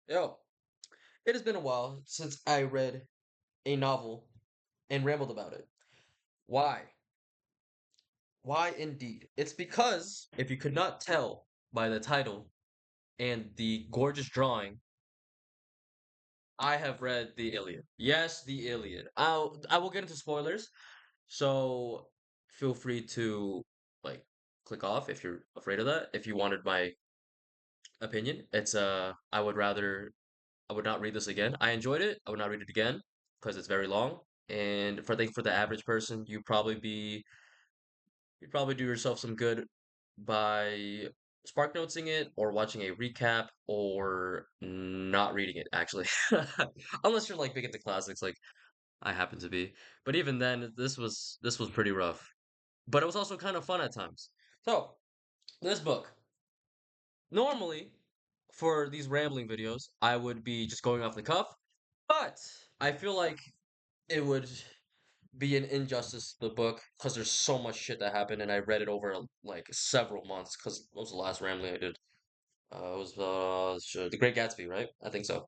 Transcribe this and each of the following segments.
Yo, it has been a while since I read a novel and rambled about it. Why? Why indeed? It's because, if you could not tell by the title and the gorgeous drawing, I have read the Iliad. Yes, the Iliad. I will get into spoilers, so feel free to like click off if you're afraid of that. If you wanted my opinion, it's I would not read this again. I enjoyed it. I would not read it again because it's very long. And for I think for the average person, you'd probably do yourself some good by spark notesing it or watching a recap or not reading it actually. Unless you're like big into classics like I happen to be. But even then this was pretty rough. But it was also kind of fun at times. So, this book. Normally, for these rambling videos, I would be just going off the cuff, but I feel like it would be an injustice to the book because there's so much shit that happened, and I read it over like several months. Because what was the last rambling I did? It was The Great Gatsby, right? I think so.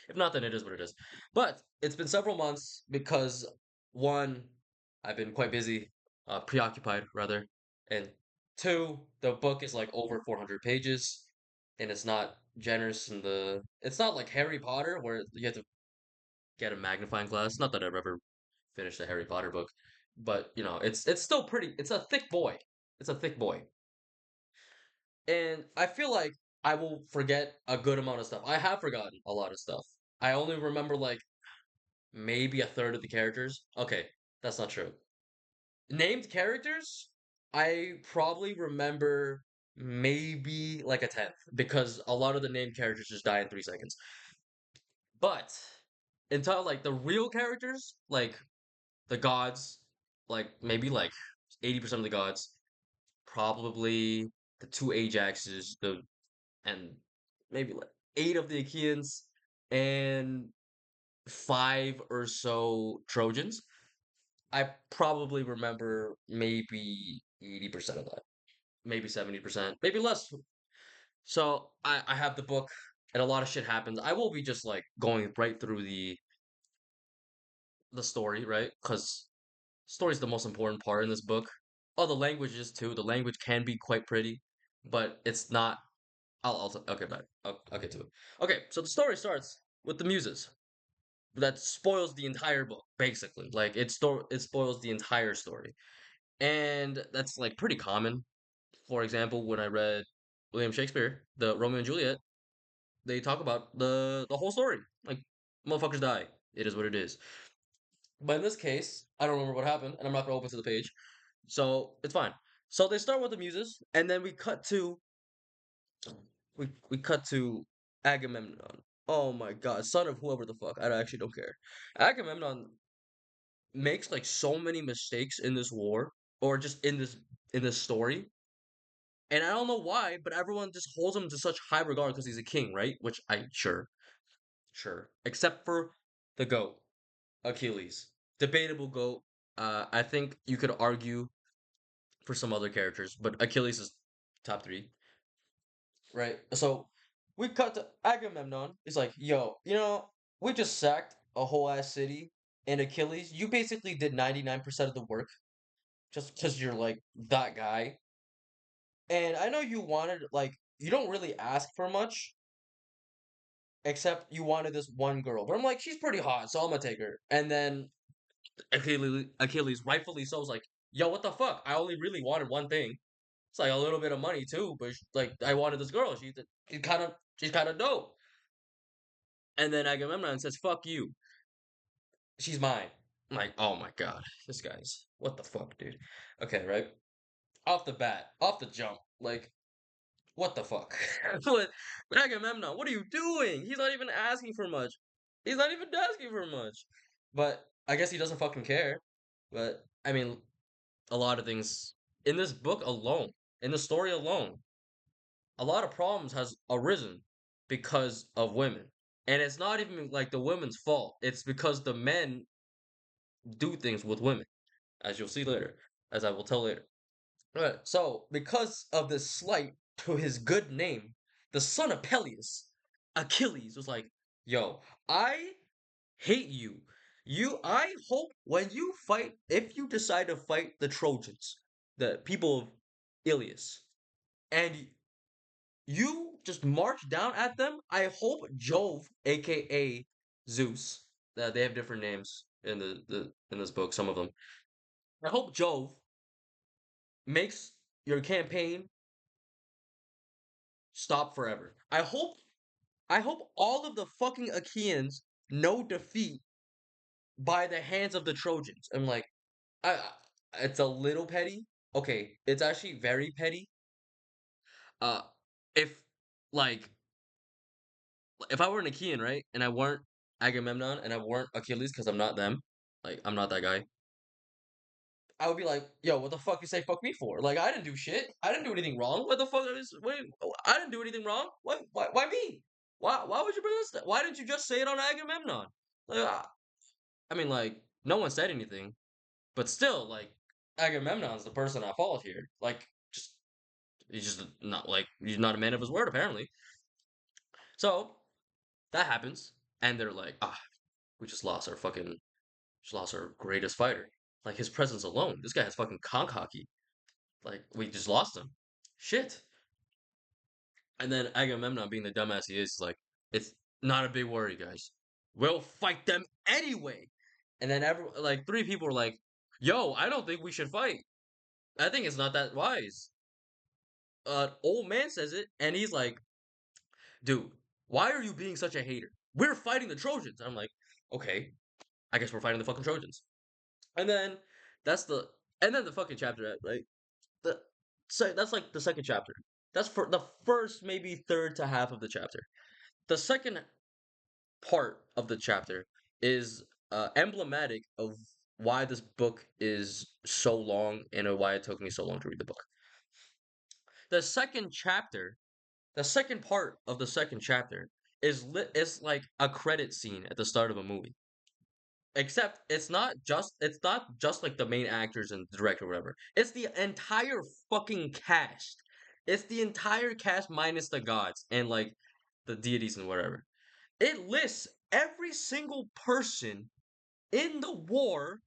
If not, then it is what it is. But it's been several months because one, I've been quite busy, preoccupied rather, and two, the book is like over 400 pages, and it's not generous in the. It's not like Harry Potter where you have to get a magnifying glass. Not that I've ever finished a Harry Potter book, but it's still pretty. It's a thick boy. It's a thick boy, and I feel like I will forget a good amount of stuff. I have forgotten a lot of stuff. I only remember like maybe a third of the characters. Okay, that's not true. Named characters, I probably remember maybe like a tenth because a lot of the named characters just die in 3 seconds. But until like the real characters, like the gods, like maybe like 80% of the gods, probably the two Ajaxes, and maybe like eight of the Achaeans, and five or so Trojans. I probably remember maybe 80% of that, maybe 70%, maybe less. So I have the book, and a lot of shit happens. I will be just like going right through the story, right? Because story's the most important part in this book. Oh, the language is too. The language can be quite pretty, but it's not. Okay, back. I'll get to it. Okay, so the story starts with the muses. That spoils the entire book, basically. Like it spoils the entire story. And that's like pretty common. For example, when I read William Shakespeare, the Romeo and Juliet, they talk about the whole story. Like motherfuckers die. It is what it is. But in this case, I don't remember what happened, and I'm not gonna open to the page, so it's fine. So they start with the muses, and then we cut to Agamemnon. Oh my god, son of whoever the fuck. I actually don't care. Agamemnon makes like so many mistakes in this war, or just in this story, and I don't know why, but everyone just holds him to such high regard because he's a king, right? Which I sure, except for the goat, Achilles, debatable goat. I think you could argue for some other characters, but Achilles is top three, right? So we cut to Agamemnon. He's like, "Yo, we just sacked a whole ass city, and Achilles, you basically did 99% of the work just because you're like that guy." And I know you wanted like you don't really ask for much, except you wanted this one girl. But I'm like, she's pretty hot, so I'm gonna take her. And then Achilles, rightfully so, is like, yo, what the fuck? I only really wanted one thing. It's like a little bit of money too, but like I wanted this girl. She's kind of dope. And then Agamemnon says, "Fuck you. She's mine." I'm like, oh my god, this guy's what the fuck, dude. Okay, right off the bat, off the jump, like what the fuck? What, Agamemnon? What are you doing? He's not even asking for much. He's not even asking for much. But I guess he doesn't fucking care. But I mean, a lot of things in this book alone, in the story alone, a lot of problems has arisen because of women. And it's not even like the women's fault. It's because the men do things with women, as you'll see later, as I will tell later. Right. So, because of this slight to his good name, the son of Peleus, Achilles was like, "Yo, I hate you. I hope when you fight, if you decide to fight the Trojans, the people of Ilias, and you just march down at them, I hope Jove, aka Zeus, they have different names in the in this book, some of them. I hope Jove makes your campaign stop forever. I hope all of the fucking Achaeans know defeat by the hands of the Trojans." I'm like, it's a little petty. Okay, it's actually very petty. Uh, if like if I were an Achaean, right, and I weren't Agamemnon and I weren't Achilles because I'm not them, like I'm not that guy, I would be like, yo, what the fuck you say fuck me for? Like I didn't do shit. I didn't do anything wrong. What the fuck is wait, I didn't do anything wrong. Why me? Why would you bring this? Why didn't you just say it on Agamemnon? Like, I mean, like no one said anything, but still, like Agamemnon's the person at fault here. Like, just he's just not like he's not a man of his word apparently. So that happens, and they're like, we just lost our greatest fighter. Like his presence alone, this guy has fucking conk hockey. Like we just lost him. Shit. And then Agamemnon, being the dumbass he is like, it's not a big worry, guys. We'll fight them anyway. And then like three people were like, yo, I don't think we should fight. I think it's not that wise. Old man says it, and he's like, dude, why are you being such a hater? We're fighting the Trojans. I'm like, okay, I guess we're fighting the fucking Trojans. And then that's the and then the fucking chapter, right? The so that's like the second chapter. That's for the first maybe third to half of the chapter. The second part of the chapter is emblematic of why this book is so long and why it took me so long to read the book. The second chapter, the second part of the second chapter is like a credit scene at the start of a movie. Except it's not just like the main actors and the director or whatever. It's the entire fucking cast. It's the entire cast minus the gods and like the deities and whatever. It lists every single person in the war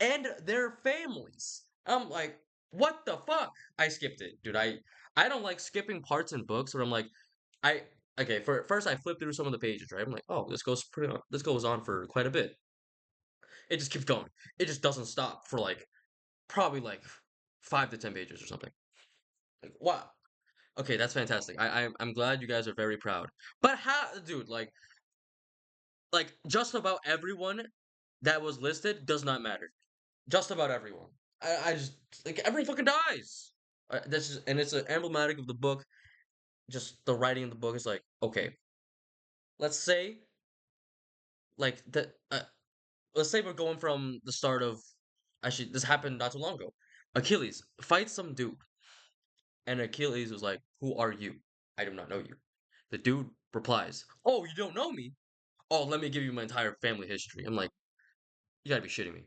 and their families. I'm like, what the fuck? I skipped it, dude. I don't like skipping parts in books where I'm like, I okay. For first, I flipped through some of the pages, right? I'm like, oh, this goes on for quite a bit. It just keeps going. It just doesn't stop for like probably like 5 to 10 pages or something. Like, wow. Okay, that's fantastic. I'm glad you guys are very proud. But how, dude? Like just about everyone that was listed does not matter. Just about everyone. I just like everyone fucking dies. This is and it's emblematic of the book. Just the writing of the book is like okay. Let's say like the let's say we're going from the start of actually this happened not too long ago. Achilles fights some dude, and Achilles was like, "Who are you? I do not know you." The dude replies, "Oh, you don't know me? Oh, let me give you my entire family history." I'm like, "You gotta be shitting me."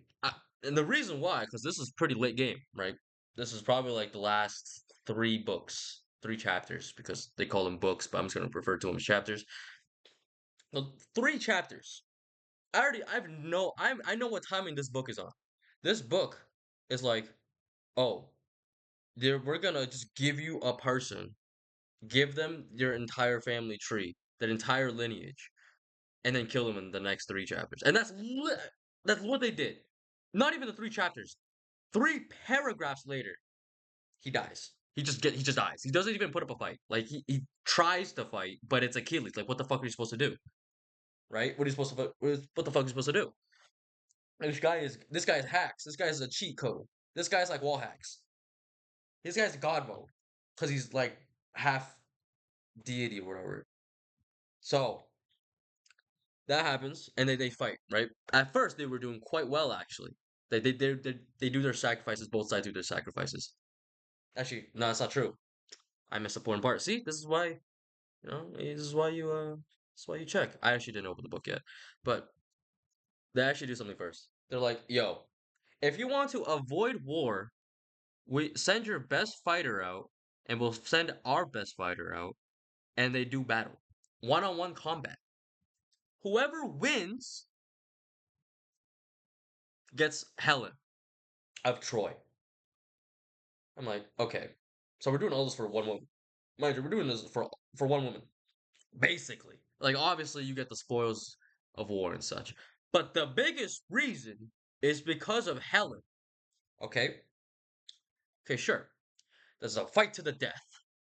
And the reason why, because this is pretty late game, right? This is probably like the last three books, three chapters, because they call them books, but I'm just gonna refer to them as chapters. The three chapters. I know what timing this book is on. This book is like, oh, we're gonna just give you a person, give them your entire family tree, their entire lineage, and then kill them in the next three chapters. And that's what they did. Not even the three chapters. 3 paragraphs later, he dies. He just dies. He doesn't even put up a fight. Like he tries to fight, but it's Achilles. Like what the fuck are you supposed to do? Right? What are you supposed to what the fuck are you supposed to do? This guy is hacks. This guy is a cheat code. This guy's like wall hacks. This guy's god mode. Because he's like half deity or whatever. So that happens, and they fight, right? At first they were doing quite well actually. They do their sacrifices, both sides do their sacrifices. Actually, no, that's not true. I missed the important part. See, this is why this is why you check. I actually didn't open the book yet. But they actually do something first. They're like, yo, if you want to avoid war, we send your best fighter out, and we'll send our best fighter out, and they do battle. one-on-one combat. Whoever wins gets Helen of Troy. I'm like, okay, so we're doing all this for one woman. Mind you, we're doing this for one woman, basically. Like, obviously, you get the spoils of war and such, but the biggest reason is because of Helen. Okay, okay, sure. There's a fight to the death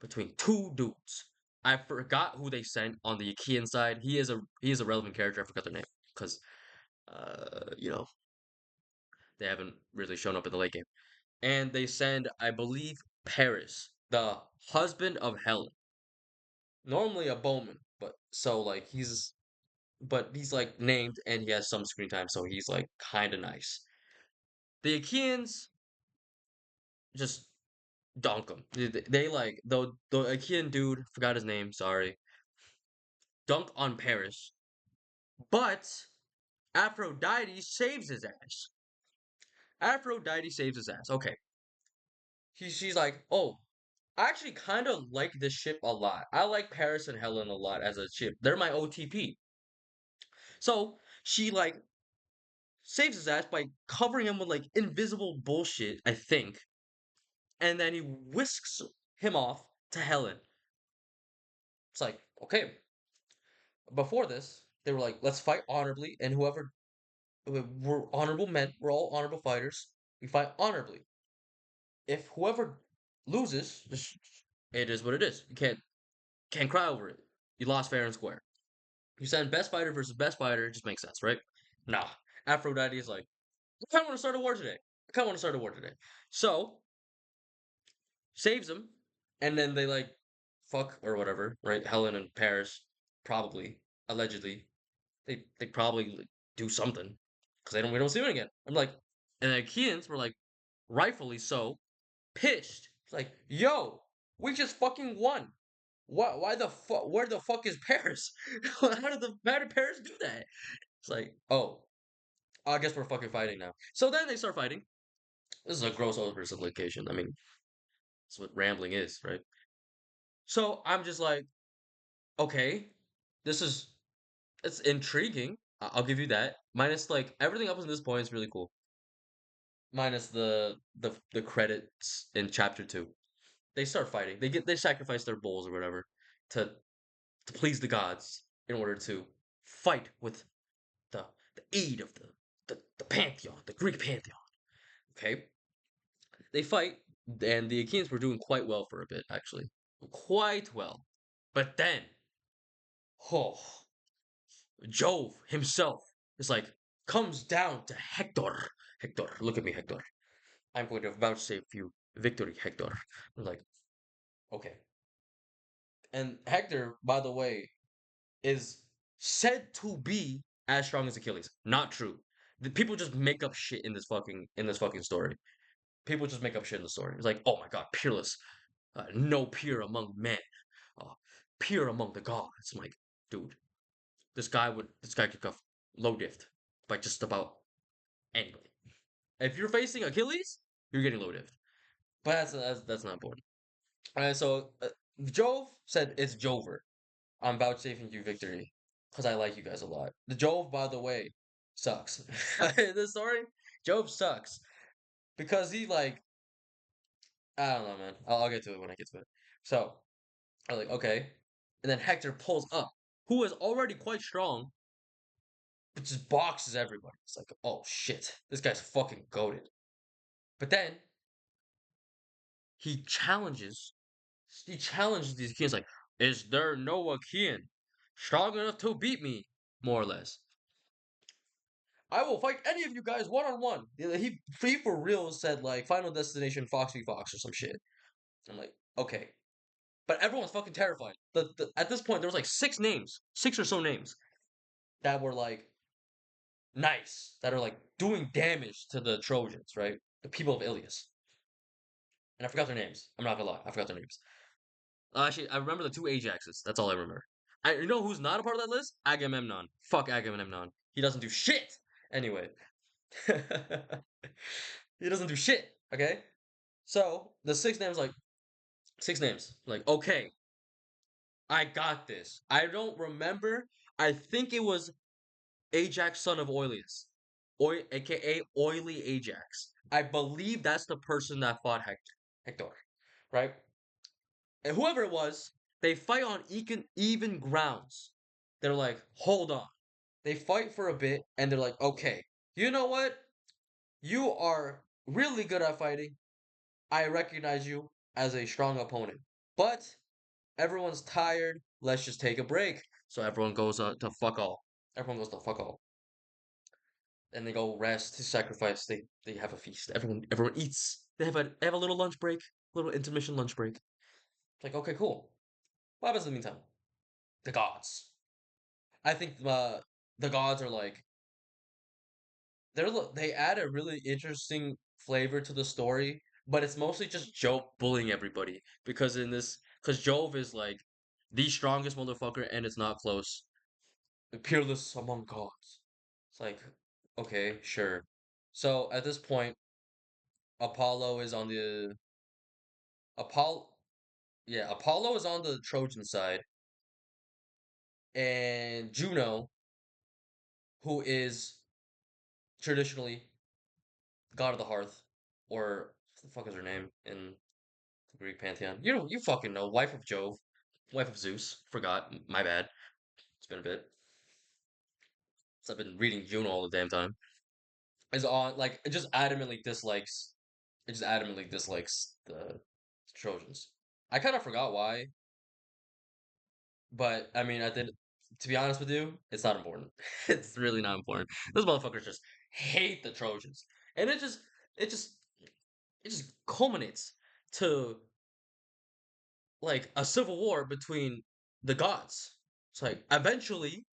between two dudes. I forgot who they sent on the Achaean side. He is a relevant character. I forgot their name because you know they haven't really shown up in the late game. And they send, I believe, Paris, the husband of Helen. Normally a bowman, but so like he's like named and he has some screen time, so he's like kind of nice. The Achaeans just dunk him. They like the Achaean dude forgot his name. Sorry, dunk on Paris, but Aphrodite saves his ass. Aphrodite saves his ass. Okay, she's like, oh, I actually kind of like this ship a lot. I like Paris and Helen a lot as a ship. They're my OTP. So she like saves his ass by covering him with like invisible bullshit, I think, and then he whisks him off to Helen. It's like, okay. Before this, they were like, let's fight honorably, and whoever we're honorable men, we're all honorable fighters. We fight honorably. If whoever loses, it is what it is. You can't cry over it. You lost fair and square. You send best fighter versus best fighter, it just makes sense, right? Nah. Aphrodite is like, I kind of want to start a war today. I kind of want to start a war today. So saves him, and then they like fuck or whatever, right? Helen and Paris probably, allegedly, they probably like, do something because they don't we don't see him again. I'm like, and the Achaeans were like, rightfully so, pissed. It's like, yo, we just fucking won. Why the fuck? Where the fuck is Paris? How did Paris do that? It's like, oh, I guess we're fucking fighting now. So then they start fighting. This is a gross oversimplification. I mean, that's what rambling is, right? So I'm just like, okay, this is it's intriguing. I'll give you that. Minus like everything up to this point is really cool. Minus the credits in chapter two. They start fighting. They sacrifice their bulls or whatever to to please the gods in order to fight with the the aid of the pantheon, the Greek pantheon. Okay, they fight, and the Achaeans were doing quite well for a bit, actually, quite well. But then, oh, Jove himself is like comes down to Hector. Hector, look at me, Hector. I'm going to vouchsafe you victory, Hector. I'm like, okay. And Hector, by the way, is said to be as strong as Achilles. Not true. The people just make up shit in this fucking story. People just make up shit in the story. It's like, oh my god, peerless, no peer among men, uh, peer among the gods. I'm like, dude, this guy could go low diff by just about anybody. If you're facing Achilles, you're getting low diff. But that's not important. Alright, so Jove said it's Jover. I'm vouchsafing you victory because I like you guys a lot. The Jove, by the way, sucks. The story, Jove sucks because he like I don't know, man. I'll get to it when I get to it. So I'm like, okay, and then Hector pulls up, who is already quite strong, but just boxes everybody. It's like, oh shit, this guy's fucking goaded. But then he challenges, he challenges these Achaeans like, is there no Achaean strong enough to beat me? More or less. I will fight any of you guys one on one. He for real said like Final Destination Fox v Fox or some shit. I'm like, okay, but everyone's fucking terrified. At this point there was like six or so names that were like nice, that are like doing damage to the Trojans, right? The people of Ilias, and I forgot their names. I'm not gonna lie, I forgot their names. Actually, I remember the two Ajaxes. That's all I remember. You know who's not a part of that list? Agamemnon. Fuck Agamemnon. He doesn't do shit. Anyway, he doesn't do shit. Okay. So the six names, like six names, like okay, I got this. I don't remember. I think it was Ajax, son of Oileus, aka Oily Ajax. I believe that's the person that fought Hector. Hector, right? And whoever it was, they fight on even grounds. They're like, hold on. They fight for a bit, and they're like, okay, you know what? You are really good at fighting. I recognize you as a strong opponent. But everyone's tired. Let's just take a break. So everyone goes to fuck all. Everyone goes to fuck all. And they go rest, sacrifice. They have a feast. Everyone eats. They have a little lunch break, little intermission lunch break. It's like, okay, cool. What happens in the meantime? The gods. I think the gods are like they add a really interesting flavor to the story, but it's mostly just Jove bullying everybody because Jove is like the strongest motherfucker and it's not close. The peerless among gods. It's like, okay, sure. So at this point, Apollo is on the Apollo yeah, Apollo is on the Trojan side, and Juno, who is traditionally god of the hearth, or what the fuck is her name in the Greek pantheon? You fucking know, wife of Jove, wife of Zeus. Forgot, my bad. It's been a bit. So I've been reading Juno all the damn time. Is on like it just adamantly dislikes the Trojans. I kind of forgot why, but I mean, I did. To be honest with you, it's not important. It's really not important. Those motherfuckers just hate the Trojans, and it just, it just culminates to like a civil war between the gods. It's like eventually,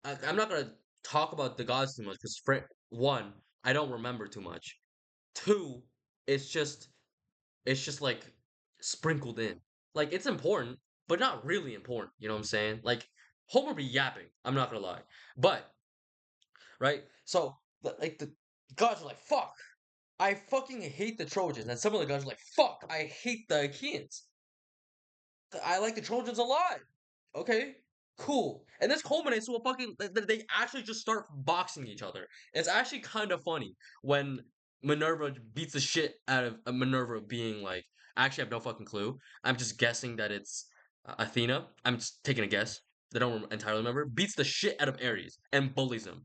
I'm not gonna talk about the gods too much because for one, I don't remember too much. Two, it's just it's just like sprinkled in. Like it's important, but not really important. You know what I'm saying? Like Homer be yapping. I'm not gonna lie, but right. So the gods are like, "Fuck, I fucking hate the Trojans," and some of the gods are like, "Fuck, I hate the Achaeans. I like the Trojans a lot." Okay, cool. And this culminates to a fucking they actually just start boxing each other. It's actually kind of funny when Minerva beats the shit out of Minerva being like, actually, I have no fucking clue. I'm just guessing that it's Athena. I'm just taking a guess. They don't entirely remember. Beats the shit out of Ares and bullies him.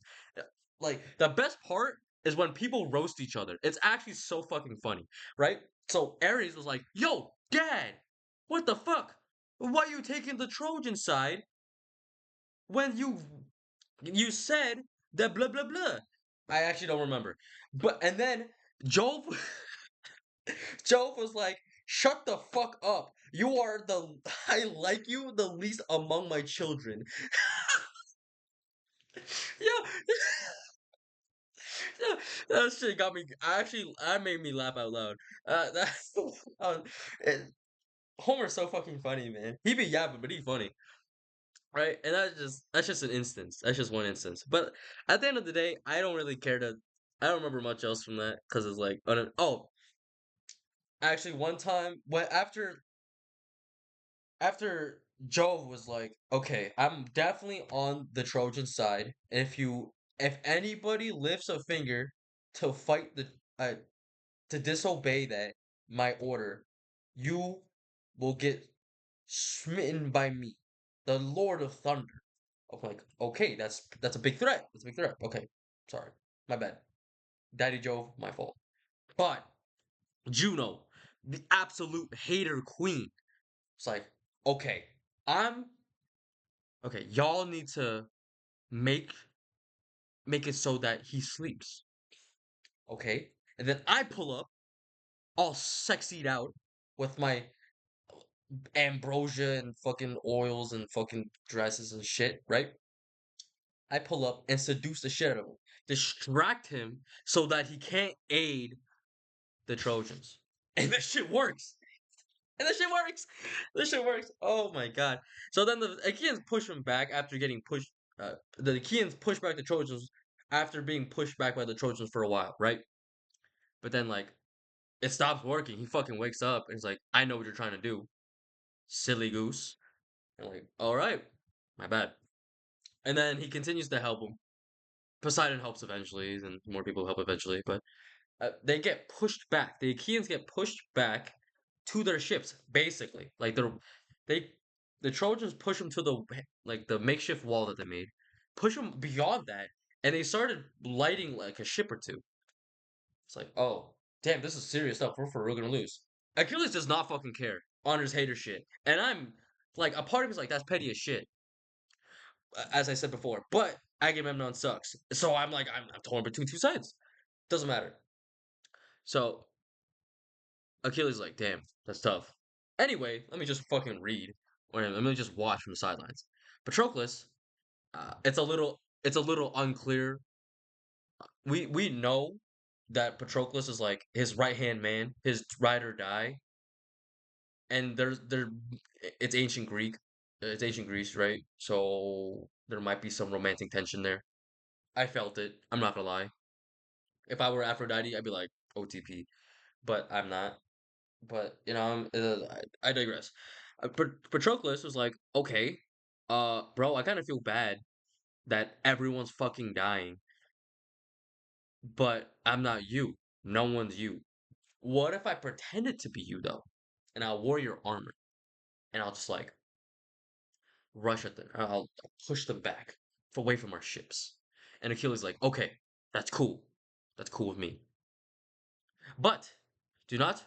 Like the best part is when people roast each other. It's actually so fucking funny, right? So Ares was like, "Yo, Dad, what the fuck? Why you taking the Trojan side when you said that blah blah blah?" I actually don't remember. But and then Jove Jove was like, "Shut the fuck up. You are the I like you the least among my children." Yeah, yeah, that shit got me. Actually, that made me laugh out loud. That's it, Homer's so fucking funny, man. He be yapping, but he funny. Right? And that's just an instance. That's just one instance. But at the end of the day, I don't really care to. I don't remember much else from that because it's like, oh, actually, one time when after Jove was like, okay, I'm definitely on the Trojan side. If anybody lifts a finger to fight uh to disobey my order, you will get smitten by me, the Lord of Thunder. I'm like, okay, that's a big threat. That's a big threat. Okay, sorry, my bad, Daddy Jove, my fault. But Juno, the absolute hater queen, it's like, okay, I'm okay. Y'all need to make make it so that he sleeps. Okay, and then I pull up all sexied out with my ambrosia and fucking oils and fucking dresses and shit, right? I pull up and seduce the shit out of him, distract him so that he can't aid the Trojans. And this shit works. And this shit works. This shit works. Oh my god. So then the Achaeans push him back after getting pushed. The Achaeans push back the Trojans after being pushed back by the Trojans for a while, right? But then like it stops working. He fucking wakes up and he's like, "I know what you're trying to do, silly goose." And like, all right, my bad. And then he continues to help him. Poseidon helps eventually, and more people help eventually, but they get pushed back. The Achaeans get pushed back to their ships, basically. Like they the Trojans push them to the makeshift wall that they made, push them beyond that, and they started lighting like a ship or two. It's like, oh, damn, this is serious stuff. We're for real gonna lose. Achilles does not fucking care. Honors hater shit, and I'm like, a part of me is like, that's petty as shit, as I said before. But Agamemnon sucks, so I'm like, I'm torn between two sides. Doesn't matter. So Achilles like, damn, that's tough. Anyway, let me just fucking read, or let me just watch from the sidelines. Patroclus, it's a little unclear. We know that Patroclus is like his right hand man, his ride or die, and it's ancient Greek, it's ancient Greece, right? So there might be some romantic tension there. I felt it. I'm not gonna lie. If I were Aphrodite, I'd be like OTP, but I'm not. But I digress. Patroclus was like, okay, bro, I kind of feel bad that everyone's fucking dying, but I'm not you. No one's you. What if I pretended to be you though, and I wore your armor, and I'll just like rush at them. I'll push them back, away from our ships. And Achilles like, okay, that's cool. That's cool with me. But do not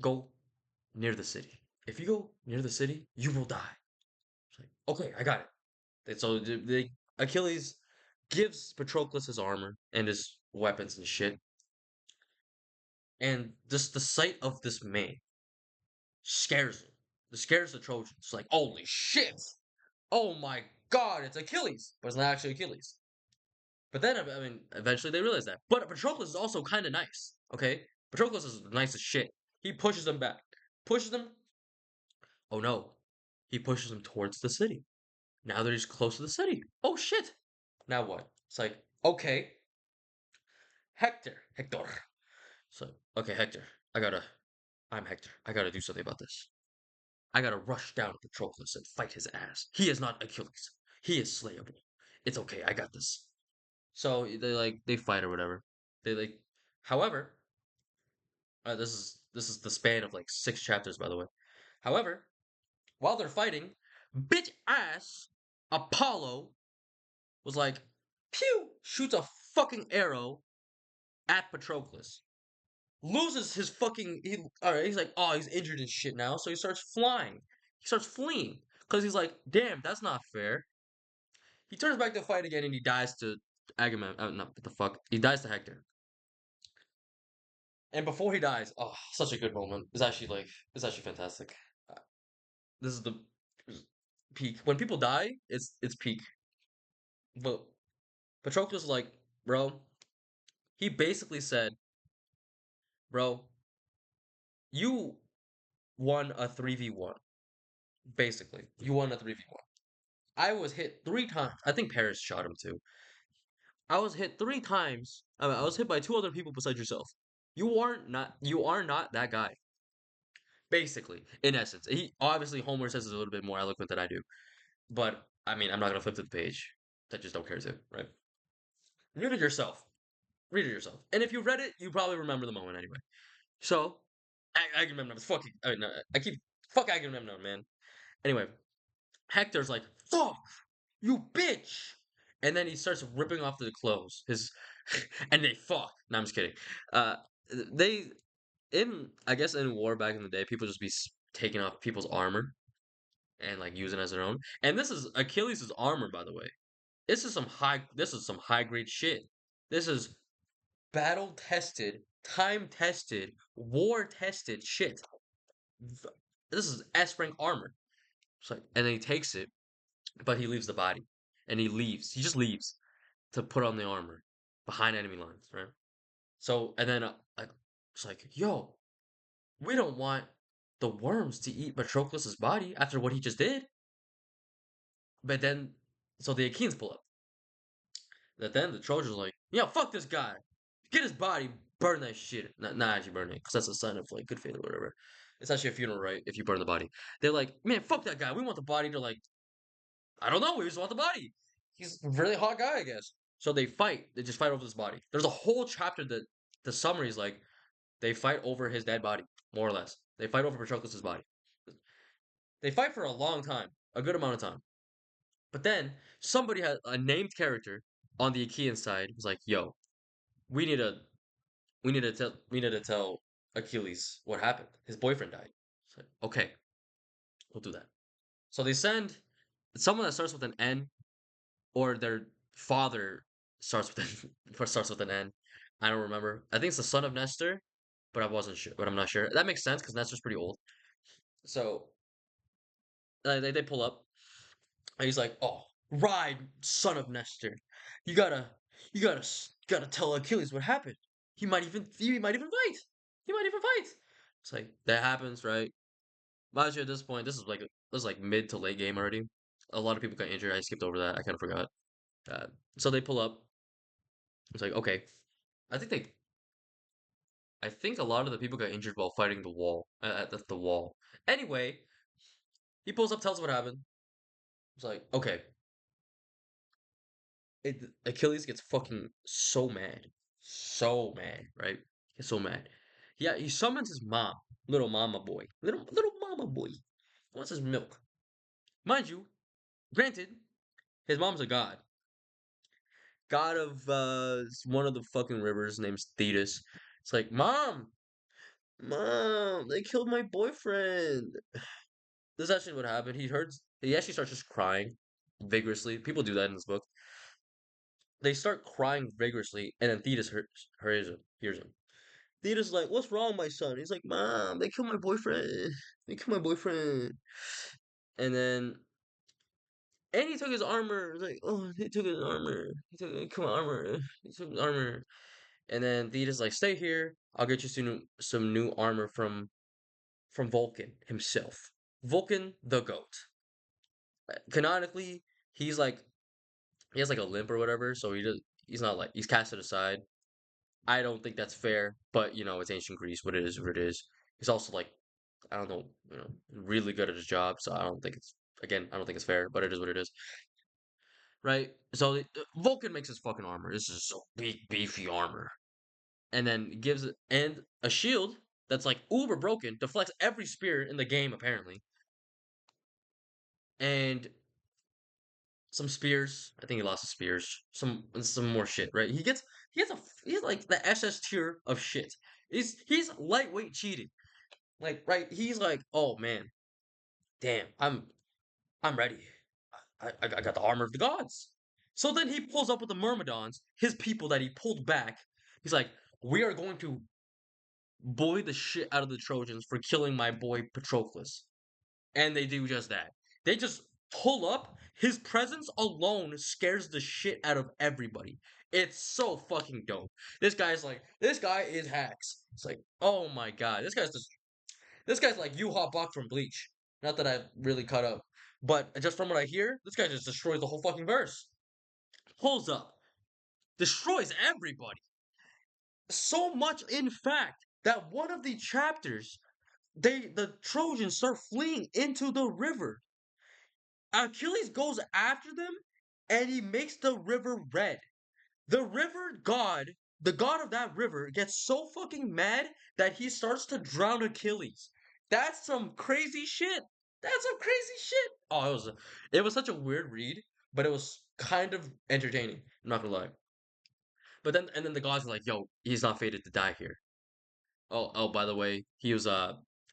go near the city. If you go near the city, you will die. It's like, okay, I got it. So Achilles gives Patroclus his armor and his weapons and shit, and just the sight of this man scares him. It scares the Trojans. It's like, holy shit! Oh my god, it's Achilles! But it's not actually Achilles. But then, I mean, eventually they realize that. But Patroclus is also kind of nice, okay? Patroclus is nice as shit. He pushes them back. Pushes them. Oh no. He pushes them towards the city. Now that he's close to the city. Oh shit! Now what? It's like, okay, Hector. So, okay, Hector, I'm Hector. I gotta do something about this. I gotta rush down Patroclus and fight his ass. He is not Achilles. He is slayable. It's okay. I got this. So they fight or whatever. They like, however, this is the span of like 6 chapters, by the way. However, while they're fighting, bitch ass Apollo was like, pew, shoots a fucking arrow at Patroclus. Loses his fucking all right, he's like, oh, he's injured and shit now, so he starts flying. He starts fleeing. Because he's like, damn, that's not fair. He turns back to fight again and he dies to Agamemnon. No, what the fuck? He dies to Hector. And before he dies, oh, such a good moment. It's actually fantastic. Uh, This is the peak. When people die, it's peak. But Patroclus is like, bro, he basically said, bro, you won a 3v1. Basically, you won a 3v1. I was hit 3 times. I think Paris shot him too. I was hit 3 times. I was hit by 2 other people besides yourself. You are not that guy. Basically, in essence. He obviously Homer says is a little bit more eloquent than I do. But I mean, I'm not gonna flip to the page. I just don't care to, right? Read it yourself. Read it yourself. And if you read it, you probably remember the moment anyway. So, Agamemnon is fucking. I mean, I keep fuck Agamemnon, man. Anyway, Hector's like, fuck you, bitch, and then he starts ripping off the clothes. And they fuck. No, I'm just kidding. Uh, they I guess in war back in the day, people just be taking off people's armor and like using it as their own. And this is Achilles' armor, by the way. This is some high grade shit. This is battle tested, time tested, war tested shit. This is S rank armor. So, and then he takes it, but he leaves the body, and he leaves. He just leaves to put on the armor behind enemy lines, right? So, and then it's like, yo, we don't want the worms to eat Patroclus's body after what he just did. But then, so the Achaeans pull up. That then the Trojans are like, yo, fuck this guy. Get his body, burn that shit. Not actually burn it, because that's a sign of like good faith or whatever. It's actually a funeral, right? If you burn the body, they're like, man, fuck that guy. We want the body. They're like, I don't know. We just want the body. He's a really hot guy, I guess. So they fight. They just fight over his body. There's a whole chapter that the summary is like they fight over his dead body, more or less. They fight over Patroclus's body. They fight for a long time, a good amount of time. But then somebody had a named character on the Achaean side was like, "Yo, we need to, we need to tell Achilles what happened. His boyfriend died." It's like, okay, we'll do that. So they send someone that starts with an N, or their father starts with starts with an N. I don't remember. I think it's the son of Nestor, but I wasn't sure. But I'm not sure. That makes sense because Nestor's pretty old. So they pull up, and he's like, "Oh, ride, son of Nestor. You gotta, you gotta tell Achilles what happened. He might even fight. He might even fight." It's like that happens, right? Mind you, at this point, this is like mid to late game already. A lot of people got injured. I skipped over that. I kind of forgot. So they pull up. It's like, okay, I think they, I think a lot of the people got injured while fighting the wall at the wall. Anyway, he pulls up, tells what happened. It's like, okay, Achilles gets fucking so mad, right? He gets so mad. Yeah, he summons his mom, little mama boy. He wants his milk, mind you. Granted, his mom's a god of one of the fucking rivers named Thetis. It's like, mom, they killed my boyfriend. This is actually what happened. He actually starts just crying vigorously. People do that in this book. They start crying vigorously, and then Thetis hears him. Thetis is like, "What's wrong, my son?" He's like, "Mom, they killed my boyfriend. They killed my boyfriend." And then, and he took his armor. He's like, "Oh, he took his armor. He took my armor. He took his armor." And then Thetis is like, "Stay here. I'll get you some new armor from Vulcan himself. Vulcan the goat. Canonically, he's like he has like a limp or whatever, so he's not like he's casted aside. I don't think that's fair, but it's ancient Greece. What it is, what it is. He's also like I don't know, really good at his job, so I don't think it's fair, but it is what it is, right? So Vulcan makes his fucking armor. This is so big, beefy armor, and then gives it and a shield that's like uber broken, deflects every spear in the game apparently, and some spears. I think he lost his spears. Some more shit, right? He has like the SS tier of shit. He's lightweight cheating. Like, right, he's like, oh man, damn, I'm ready. I got the armor of the gods. So then he pulls up with the Myrmidons, his people that he pulled back. He's like, we are going to bully the shit out of the Trojans for killing my boy Patroclus. And they do just that. They just pull up. His presence alone scares the shit out of everybody. It's so fucking dope. This guy is hacks. It's like, oh my god, this guy's like Yu-Ha Buck from Bleach. Not that I've really caught up, but just from what I hear, this guy just destroys the whole fucking verse. Pulls up, destroys everybody. So much, in fact, that one of the chapters, the Trojans start fleeing into the river. Achilles goes after them and he makes the river red. The river god, the god of that river, gets so fucking mad that he starts to drown Achilles. That's some crazy shit. That's some crazy shit. Oh, it was such a weird read, but it was kind of entertaining. I'm not gonna lie. But then the gods are like, "Yo, he's not fated to die here." Oh, by the way, he was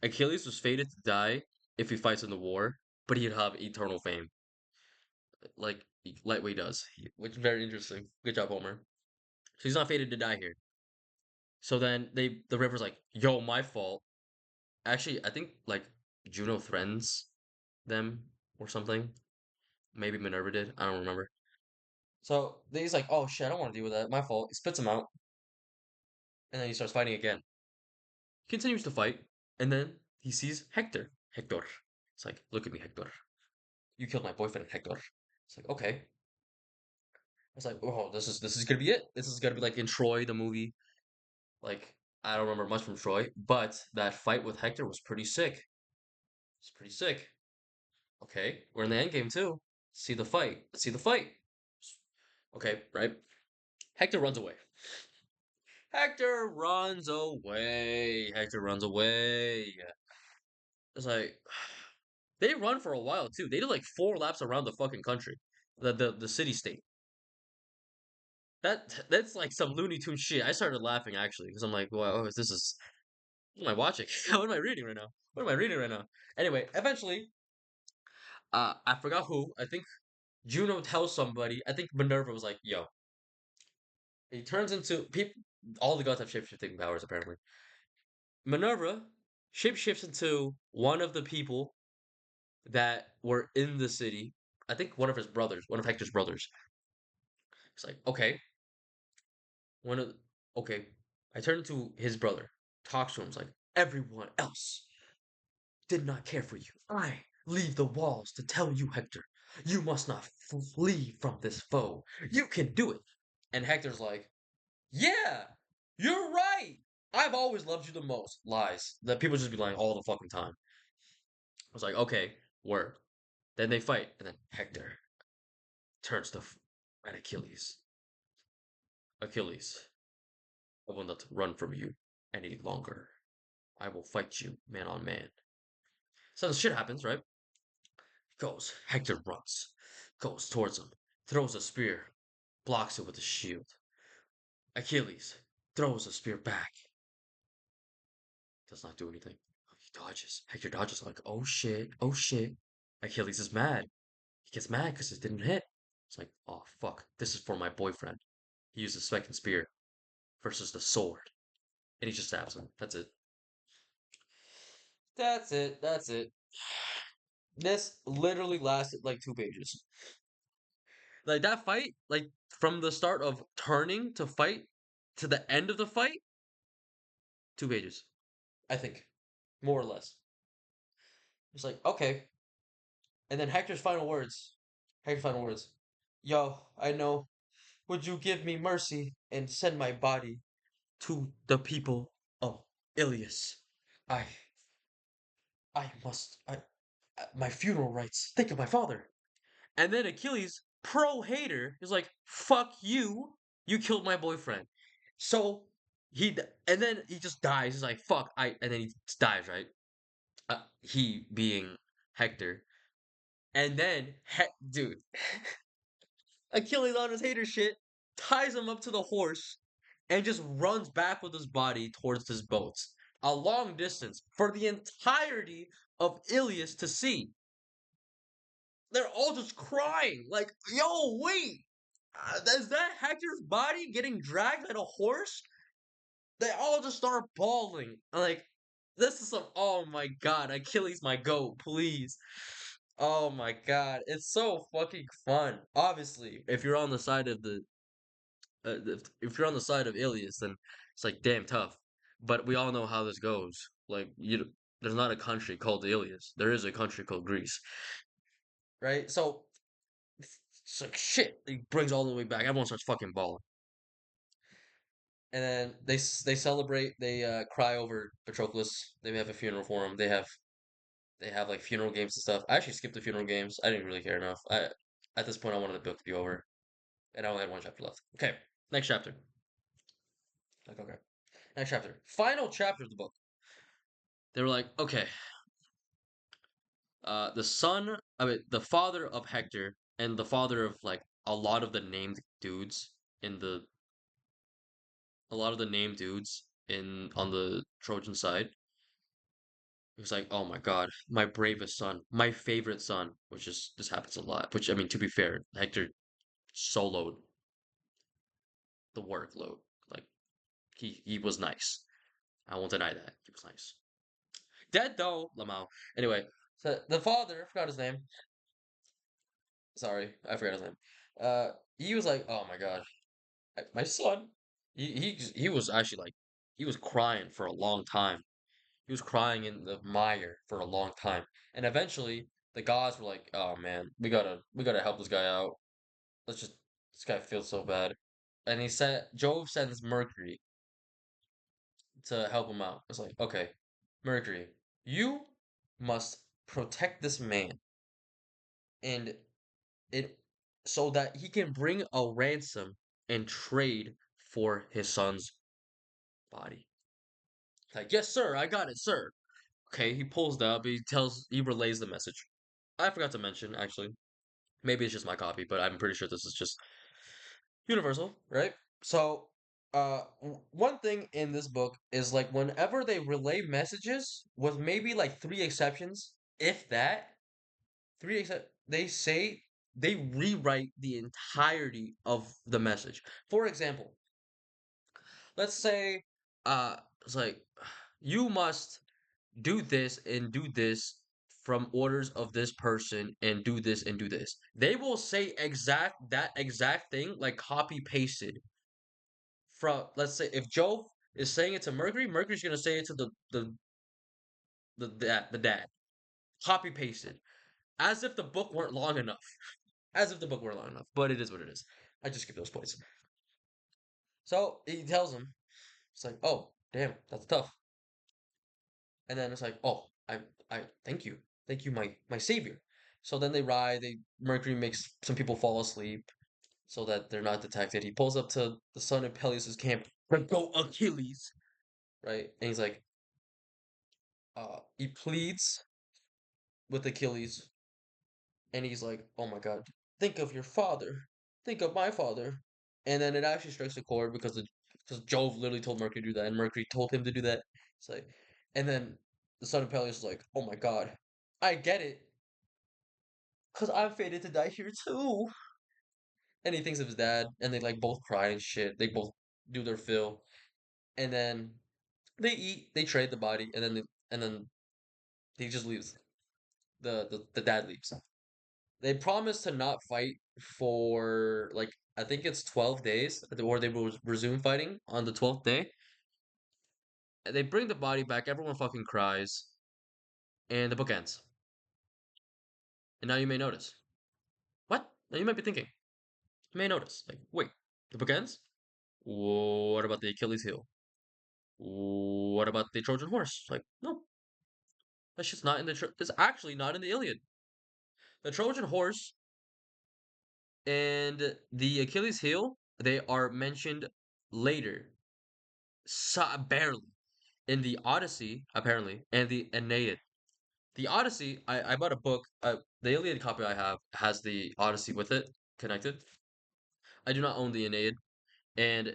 Achilles was fated to die if he fights in the war, but he'd have eternal fame like Lightweight does, which is very interesting. Good job, Homer. So he's not fated to die here. So then the River's like, "Yo, my fault." Actually, I think like Juno threatens them or something. Maybe Minerva did. I don't remember. So then he's like, "Oh shit, I don't want to deal with that. My fault." He spits him out, and then he starts fighting again. He continues to fight, and then he sees Hector. Hector. It's like, "Look at me, Hector. You killed my boyfriend, Hector." It's like, okay. It's like, oh, this is gonna be it. This is gonna be like in Troy the movie. Like I don't remember much from Troy, but that fight with Hector was pretty sick. It's pretty sick. Okay, we're in the end game too. See the fight. Let's see the fight. Okay, right? Hector runs away. Hector runs away. Hector runs away. It's like they run for a while too. They did like 4 laps around the fucking country, the city state. That's like some Looney Tune shit. I started laughing actually because I'm like, wow, this is what am I watching? What am I reading right now? What am I reading right now? Anyway, eventually, I forgot who. I think Juno tells somebody. I think Minerva was like, "Yo," he turns into people. All the gods have shapeshifting powers apparently. Minerva shapeshifts into one of the people that were in the city. I think one of his brothers, one of Hector's brothers. It's like, okay, one of okay. I turn to his brother, talks to him, it's like everyone else did not care for you. I leave the walls to tell you, Hector, you must not flee from this foe. You can do it. And Hector's like, yeah, you're right. I've always loved you the most. Lies. That people just be lying all the fucking time. I was like, okay, word. Then they fight, and then Hector turns to at Achilles. Achilles, I will not run from you any longer. I will fight you man on man. So the shit happens, right? Goes. Hector runs. Goes towards him. Throws a spear. Blocks it with a shield. Achilles throws a spear back. Does not do anything. He dodges. Hector dodges like, oh shit, oh shit. Achilles is mad. He gets mad because it didn't hit. It's like, oh fuck, this is for my boyfriend. He uses second spear versus the sword. And he just stabs him. That's it. That's it. That's it. This literally lasted like 2 pages. Like that fight, like from the start of turning to fight to the end of the fight, 2 pages. I think. More or less. It's like, okay. And then Hector's final words. Hector's final words. Yo, I know. Would you give me mercy and send my body to the people of Ilias? I my funeral rites. Think of my father. And then Achilles, pro hater, is like, "Fuck you! You killed my boyfriend." So and then he just dies. He's like, "Fuck!" And then he just dies, right? He being Hector, and then dude, Achilles on his hater shit ties him up to the horse and just runs back with his body towards his boats a long distance for the entirety of Ilias to see. They're all just crying, like, "Yo, wait, is that Hector's body getting dragged by a horse?" They all just start bawling. Like, this is some. Oh my god, Achilles, my goat, please. Oh my god, it's so fucking fun. Obviously, if you're on the side of if you're on the side of Ilias, then it's like damn tough. But we all know how this goes. Like, there's not a country called Ilias. There is a country called Greece, right? So it's like shit. He brings all the way back. Everyone starts fucking bawling, and then they celebrate. They cry over Patroclus. They have a funeral for him. They have like funeral games and stuff. I actually skipped the funeral games. I didn't really care enough. I At this point I wanted the book to be over, and I only had one chapter left. Okay, next chapter. Like okay, next chapter. Final chapter of the book. They were like, okay, the father of Hector and the father of like in the a lot of the named dudes in on the Trojan side. He was like, "Oh my God, my bravest son, my favorite son," which is this happens a lot. Which I mean, to be fair, Hector soloed the workload. Like he was nice. I won't deny that he was nice. Dead though, Lamau. Anyway, so the father, I forgot his name. Sorry, I forgot his name. He was like, "Oh my God, my son." He was actually like he was crying for a long time. He was crying in the mire for a long time, and eventually the gods were like, "Oh man, we gotta help this guy out. Let's just this guy feels so bad." And Jove sends Mercury to help him out. It's like, okay, Mercury, you must protect this man and it so that he can bring a ransom and trade for his son's body. Like, yes, sir, I got it, sir. Okay, he pulls that up, he relays the message. I forgot to mention, actually. Maybe it's just my copy, but I'm pretty sure this is just universal, right? So, one thing in this book is like whenever they relay messages, with maybe like three exceptions, if that, they rewrite the entirety of the message. For example, let's say, it's like you must do this and do this from orders of this person and do this and do this. They will say that exact thing like copy pasted from, let's say, if Jove is saying it to Mercury, Mercury's gonna say it to the dad. Copy pasted. As if the book weren't long enough. As if the book weren't long enough. But it is what it is. I just skip those points. So he tells him, it's like, oh, damn, that's tough. And then it's like, oh, I thank you. Thank you, my savior. So then they ride, Mercury makes some people fall asleep so that they're not detected. He pulls up to the son of Peleus's camp, like, go Achilles, right? And he's like, he pleads with Achilles, and he's like, "Oh my God, think of your father, think of my father," and then it actually strikes a chord because Jove literally told Mercury to do that, and Mercury told him to do that. It's like, and then the son of Peleus is like, "Oh my God, I get it, cause I'm fated to die here too," and he thinks of his dad, and they like both cry and shit. They both do their fill, and then they eat, they trade the body, and then he just leaves. The dad leaves. They promise to not fight for like I think it's 12 days, or they will resume fighting on the 12th day. And they bring the body back, everyone fucking cries, and the book ends. And now you may notice. What? Now you might be thinking. You may notice. Like, wait, the book ends? What about the Achilles heel? What about the Trojan horse? Like, no, that's just not in it's actually not in the Iliad. The Trojan horse and the Achilles heel, they are mentioned later. Barely in the Odyssey, apparently, and the Aeneid. The Odyssey, I bought a book. The Iliad copy I have has the Odyssey with it connected. I do not own the Aeneid, and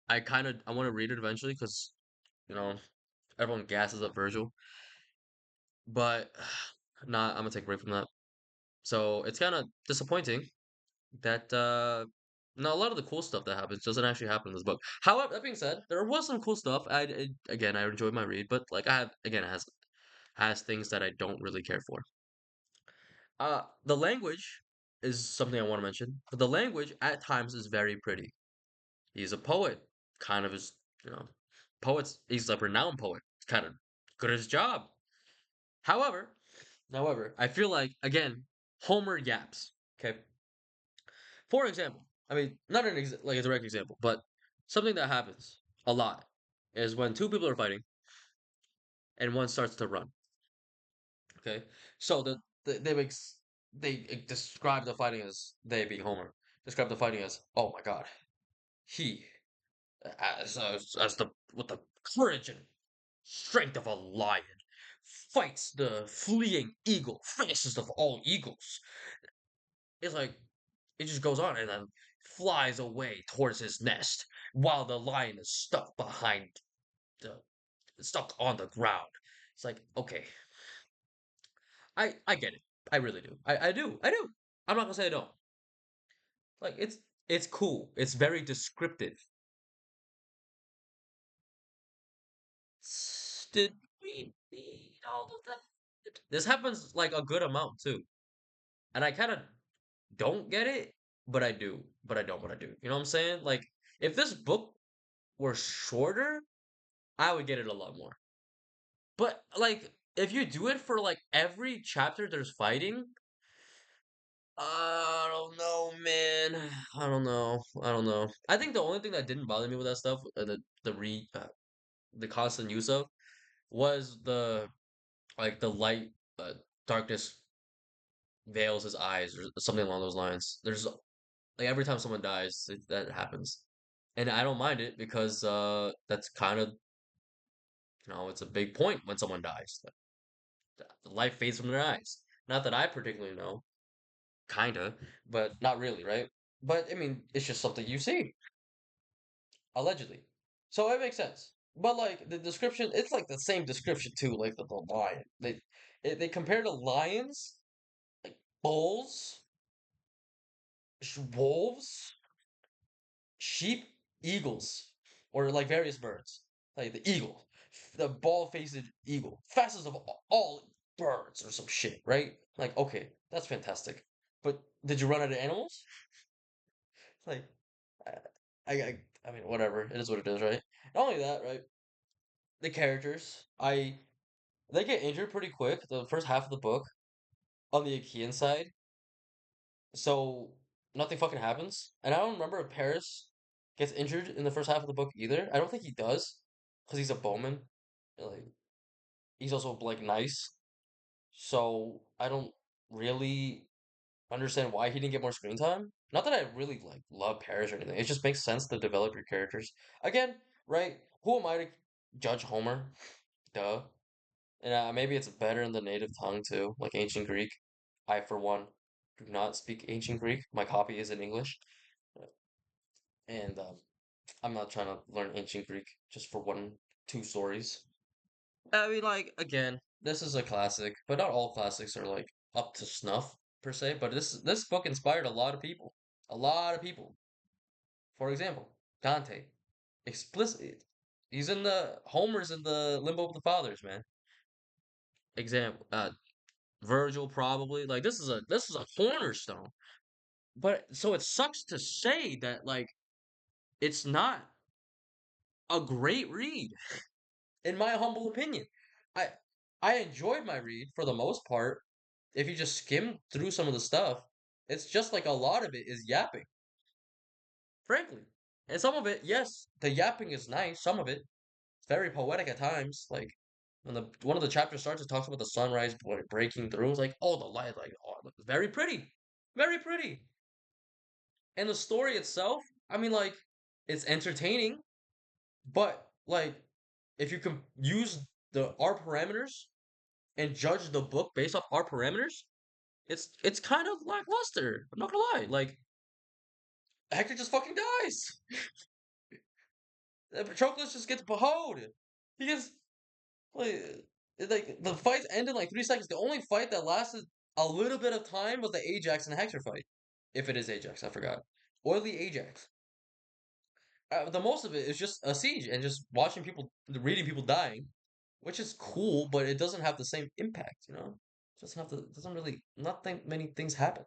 I want to read it eventually because you know everyone gasses up Virgil, but not. I'm gonna take a break from that. So it's kind of disappointing that not a lot of the cool stuff that happens doesn't actually happen in this book. However, that being said, there was some cool stuff. Again, I enjoyed my read, but like I have again, it has things that I don't really care for. The language is something I want to mention. But the language at times is very pretty. He's a poet, kind of is, you know, poets. He's a renowned poet. Kind of good at his job. However, I feel like again, Homer yaps. Okay, for example, I mean, not like a direct example, but something that happens a lot is when two people are fighting and one starts to run. Okay, so they describe the fighting as they being Homer describe the fighting as, oh my God, he as the with the courage and strength of a lion fights the fleeing eagle, fastest of all eagles. It's like it just goes on and then flies away towards his nest while the lion is the stuck on the ground. It's like, okay, I get it. I really do. I do. I do. I'm not gonna say I don't. Like it's cool. It's very descriptive. Did we need all of that? This happens like a good amount too. And I kind of don't get it, but I do. But I don't, but I do. You know what I'm saying? Like if this book were shorter, I would get it a lot more. But like if you do it for like every chapter there's fighting, I don't know, man. I don't know. I don't know. I think the only thing that didn't bother me with that stuff, the read. the constant use of was the like the light uh, darkness veils his eyes or something along those lines. There's like every time someone dies, that happens, and I don't mind it because that's kind of it's a big point when someone dies. The light fades from their eyes. Not that I particularly know, kinda, but not really, right? But I mean, it's just something you see, allegedly. So it makes sense. But like the description, it's like the same description too, like the lion. They compare the lions, like bulls, wolves, sheep, eagles, or like various birds. Like the eagle, the bald-faced eagle, fastest of all birds or some shit, right? Like, okay, that's fantastic. But did you run out of animals? Like, I, I mean, whatever. It is what it is, right? Not only that, right? The characters, they get injured pretty quick. The first half of the book on the Achaean side, so nothing fucking happens. And I don't remember if Paris gets injured in the first half of the book either. I don't think he does, because he's a bowman. Like he's also like nice. So I don't really understand why he didn't get more screen time. Not that I really like love Paris or anything. It just makes sense to develop your characters. Again, right? Who am I to judge Homer? Duh. And maybe it's better in the native tongue too, like ancient Greek. I, for one, do not speak ancient Greek. My copy is in English, and I'm not trying to learn ancient Greek just for one, two stories. I mean, like again, this is a classic, but not all classics are like up to snuff per se. But this book inspired a lot of people. A lot of people. For example, Dante, explicit. He's in the Homer's in the Limbo of the Fathers, man. Example, Virgil probably. Like this is a cornerstone. But so it sucks to say that like it's not a great read, in my humble opinion. I I enjoyed my read for the most part. If you just skim through some of the stuff, it's just like a lot of it is yapping, frankly. And some of it, yes, the yapping is nice. Some of it, it's very poetic at times. Like when the one of the chapters starts, it talks about the sunrise breaking through. It's like, oh, the light, like, oh, very pretty, very pretty. And the story itself, I mean, like, it's entertaining, but like, if you can use the our parameters and judge the book based off our parameters, it's kind of lackluster. I'm not gonna lie. Like, Hector just fucking dies. Patroclus just gets beholed. He gets like the fights end in like 3 seconds. The only fight that lasted a little bit of time was the Ajax and Hector fight. If it is Ajax, I forgot. Or the Ajax. The most of it is just a siege and just watching people, reading people dying, which is cool, but it doesn't have the same impact, you know? It doesn't have to, doesn't really, not think many things happen.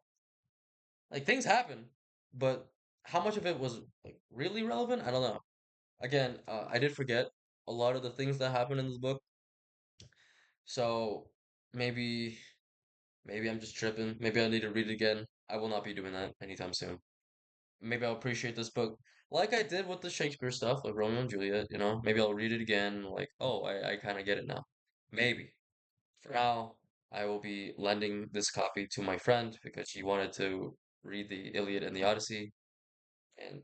Like things happen, but how much of it was like really relevant? I don't know. Again, I did forget a lot of the things that happened in this book, so maybe, maybe I'm just tripping. Maybe I need to read it again. I will not be doing that anytime soon. Maybe I'll appreciate this book like I did with the Shakespeare stuff, like Romeo and Juliet, you know? Maybe I'll read it again, like, oh, I kind of get it now. Maybe. For now, I will be lending this copy to my friend because she wanted to read the Iliad and the Odyssey, and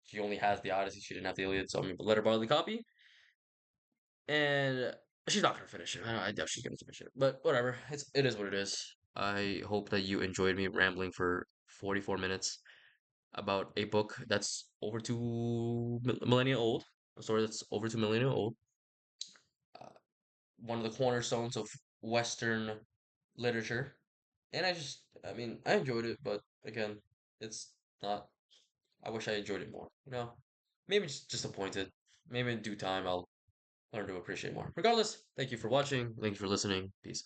she only has the Odyssey, she didn't have the Iliad, so I'm gonna let her borrow the copy. And she's not gonna finish it. I doubt she's gonna finish it. But whatever. It is what it is. I hope that you enjoyed me rambling for 44 minutes about a book that's over 2 millennia old, a story that's over 2 millennia old, uh, one of the cornerstones of Western literature. And I mean, I enjoyed it, but again, it's not. I wish I enjoyed it more. You know, maybe just disappointed. Maybe in due time I'll learn to appreciate more. Regardless, thank you for watching. Thank you for listening. Peace.